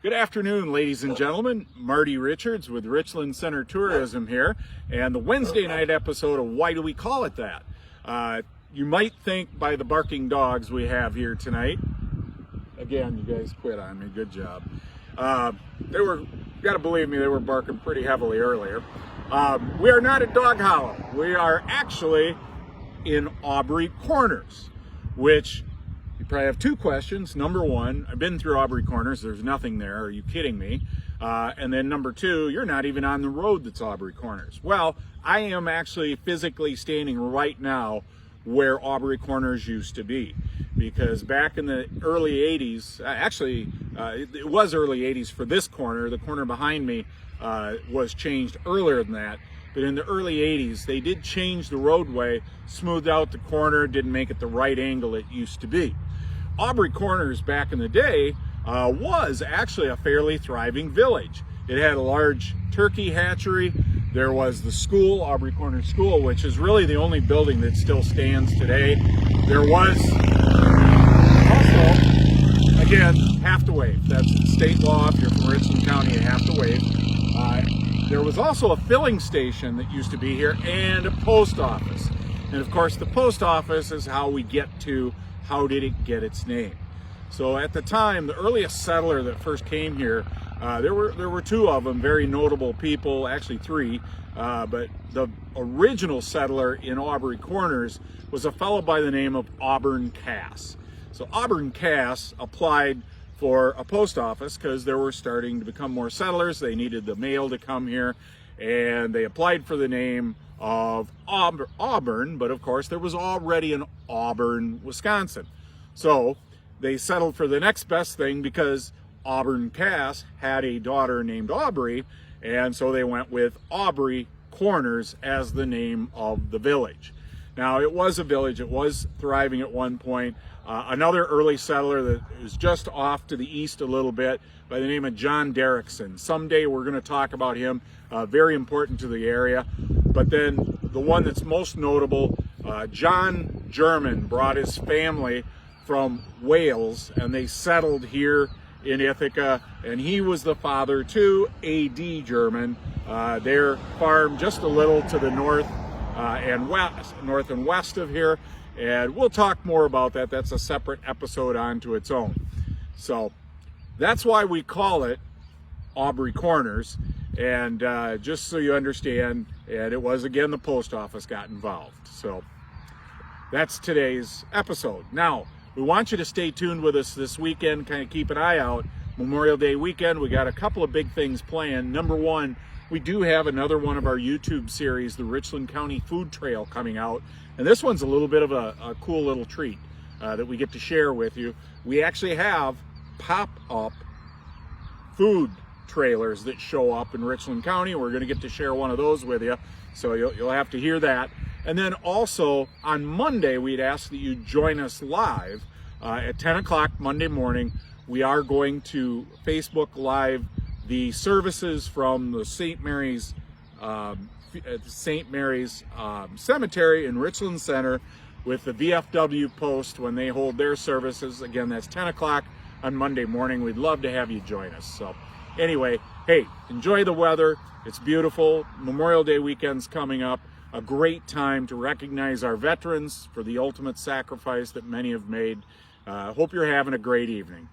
Good afternoon, ladies and gentlemen. Marty Richards with Richland Center Tourism here, and the Wednesday night episode of Why Do We Call It That? You might think by the barking dogs we have here tonight. Again, you guys quit on me. Good job. Gotta believe me, they were barking pretty heavily earlier. We are not at Dog Hollow. We are actually in Aubrey Corners, which you probably have two questions. Number one, I've been through Aubrey Corners. There's nothing there. Are you kidding me? And then number two, you're not even on the road that's Aubrey Corners. Well, I am actually physically standing right now where Aubrey Corners used to be. Because back in the early 80s, it was early 80s for this corner. The corner behind me was changed earlier than that. But in the early 80s, they did change the roadway, smoothed out the corner, didn't make it the right angle it used to be. Aubrey Corners back in the day was actually a fairly thriving village. It had a large turkey hatchery. There was the school, Aubrey Corners School, which is really the only building that still stands today. There was also, again, have to wave. That's state law. If you're from Richland County, you have to wave. There was also a filling station that used to be here and a post office. And of course, the post office is how we get to how did it get its name. So at the time, the earliest settler that first came here, there were two of them, very notable people, actually three, but the original settler in Aubrey Corners was a fellow by the name of Auburn Cass. So Auburn Cass applied for a post office because there were starting to become more settlers. They needed the mail to come here, and they applied for the name of Auburn, but of course there was already an Auburn, Wisconsin. So they settled for the next best thing because Auburn Cass had a daughter named Aubrey, and so they went with Aubrey Corners as the name of the village. Now, it was a village, it was thriving at one point. Another early settler that was just off to the east a little bit by the name of John Derrickson. Someday we're going to talk about him, very important to the area. But then the one that's most notable, John German brought his family from Wales and they settled here in Ithaca, and he was the father to A.D. German. Their farm just a little to the north and west of here, and we'll talk more about that. That's a separate episode onto its own. So that's why we call it Aubrey Corners, and just so you understand, and it was again the post office got involved. So that's today's episode. Now, we want you to stay tuned with us this weekend, kind of keep an eye out. Memorial Day weekend, we got a couple of big things planned. Number one, we do have another one of our YouTube series, the Richland County Food Trail, coming out. And this one's a little bit of a cool little treat that we get to share with you. We actually have pop-up food trailers that show up in Richland County. We're going to get to share one of those with you, so you'll have to hear that. And then also on Monday, we'd ask that you join us live at 10 o'clock Monday morning. We are going to Facebook Live the services from the St. Mary's Cemetery in Richland Center with the VFW Post when they hold their services. Again, that's 10 o'clock on Monday morning. We'd love to have you join us. So anyway, hey, enjoy the weather. It's beautiful. Memorial Day weekend's coming up. A great time to recognize our veterans for the ultimate sacrifice that many have made. Hope you're having a great evening.